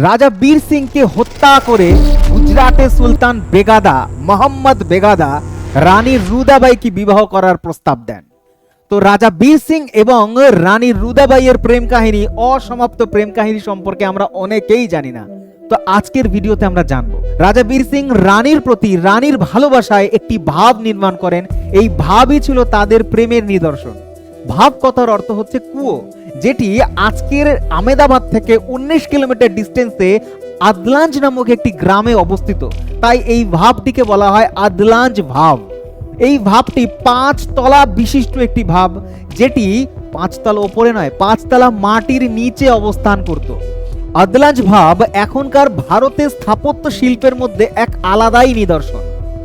রাজা বীর সিংকে হত্যা করে গুজরাটের সুলতান বেগাদা মোহাম্মদ বেগাদা রানী রুদাবাইকে বিবাহ করার প্রস্তাব দেন। তো রাজা বীর সিং এবং রানী রুদাবাইয়ের প্রেম কাহিনী, অসমাপ্ত প্রেম কাহিনী সম্পর্কে আমরা অনেকেই জানি না। তো আজকের ভিডিওতে আমরা জানবো রাজা বীর সিং রানীর প্রতি, রানীর ভালোবাসায় একটি ভাব নির্মাণ করেন। এই ভাবই ছিল তাদের প্রেমের নিদর্শন। ভাব কথার অর্থ হচ্ছে কুয়ো, যেটি আজকের আমেদাবাদ থেকে 19 কিলোমিটার ডিস্টেন্সে আদলাঞ্জ নামক একটি গ্রামে অবস্থিত। তাই এই ভাবটিকে বলা হয় আদলাঞ্জ ভাব। এই ভাবটি 5 তলা বিশিষ্ট একটি ভাব, যেটি 5 তলা উপরে নয়, 5 তলা মাটির নিচে অবস্থান করত। আদলাঞ্জ ভাব এখনকার ভারতের স্থাপত্য শিল্পের মধ্যে এক আলাদাই নিদর্শন।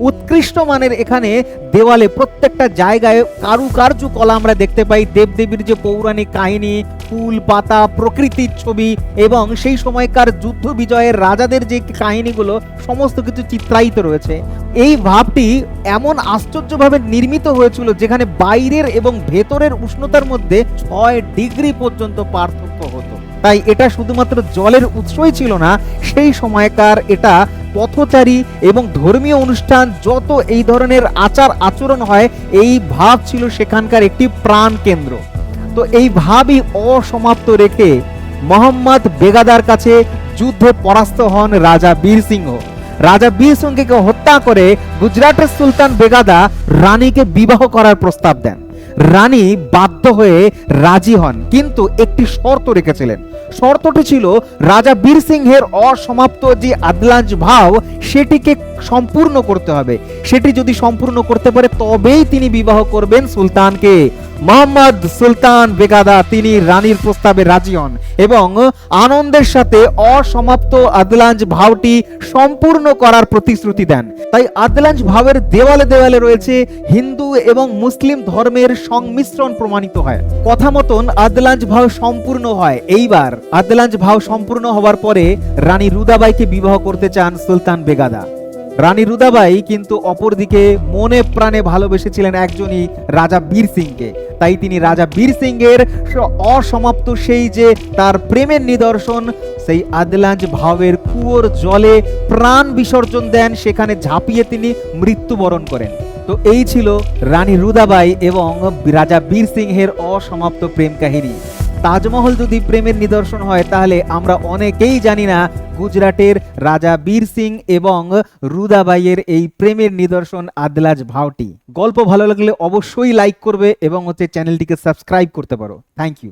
উৎকৃষ্ট মানের এখানে দেওয়ালে প্রত্যেকটা জায়গায় কারুকার্য কলা আমরা দেখতে পাই। দেবদেবীর যে পৌরাণিক কাহিনী, ফুল পাতা, প্রকৃতির ছবি এবং সেই সময়কার যুদ্ধ বিজয়ের রাজাদের যে কাহিনীগুলো, সমস্ত কিছু চিত্রায়িত রয়েছে। এই ভাবটি এমন আশ্চর্যভাবে নির্মিত হয়েছিল যেখানে বাইরের এবং ভেতরের উষ্ণতার মধ্যে 6 ডিগ্রি পর্যন্ত পার্থক্য হতো। তাই এটা শুধুমাত্র জলের উৎসই ছিল না, সেই সময়কার এটা পথচারী এবং ধর্মীয় অনুষ্ঠান, যত এই ধরনের আচার আচরণ হয়, এই ভাব ছিল সেখানকার একটি প্রাণ কেন্দ্র। তো এই ভাবই অসমাপ্ত রেখে মোহাম্মদ বেগাদার কাছে যুদ্ধে পরাস্ত হন রাজা বীর সিংহ। রাজা বীর সিংহকে হত্যা করে গুজরাটের সুলতান বেগাদা রানীকে বিবাহ করার প্রস্তাব দেন। রানী বাধ্য হয়ে রাজি হন, কিন্তু একটি শর্ত রেখেছিলেন। শর্তটি ছিল রাজা বীর সিংহের অসমাপ্ত যে আদলাঞ্জ ভাব, সেটিকে সম্পূর্ণ করতে হবে। সেটি যদি সম্পূর্ণ করতে পারে তবেই তিনি বিবাহ করবেন সুলতানকে। মোহাম্মদ সুলতান বেগাদা তিনি রানীর প্রস্তাবে রাজি হন এবং আনন্দের সাথে অসমাপ্ত আদলাঞ্জ ভাবটি সম্পূর্ণ করার প্রতিশ্রুতি দেন। তাই আদলাঞ্জ ভাবের দেওয়ালে দেওয়ালে রয়েছে হিন্দু এবং মুসলিম ধর্মের সংমিশ্রণ প্রমাণিত হয়। কথা মতন আদলাঞ্জ ভাব সম্পূর্ণ হয়। এইবার আদলাঞ্জ ভাব সম্পূর্ণ হওয়ার পরে রানী রুদাবাইকে বিবাহ করতে চান সুলতান বেগাদা। রানী রুদাবাই কিন্তু অপরদিকে মনে প্রাণে ভালোবেসেছিলেন একজনই, রাজা বীর সিংকে। তাই তিনি রাজা বীর সিংহের অসমাপ্ত সেই যে তার প্রেমের নিদর্শন, সেই আদলাঞ্জ ভাবের কুয়োর জলে প্রাণ বিসর্জন দেন। সেখানে ঝাঁপিয়ে তিনি মৃত্যুবরণ করেন। তো এই ছিল রানী রুদাবাই এবং রাজা বীর সিংহের অসমাপ্ত প্রেম কাহিনী। তাজমহল যদি প্রেমের নিদর্শন হয়, তাহলে আমরা অনেকেই জানি না গুজরাটের রাজা বীর সিং এবং রুদাবাইয়ের এই প্রেমের নিদর্শন আদলাঞ্জ ভাবটি। গল্প ভালো লাগলে অবশ্যই লাইক করবে এবং চ্যানেলটিকে সাবস্ক্রাইব করতে পারো। Thank you.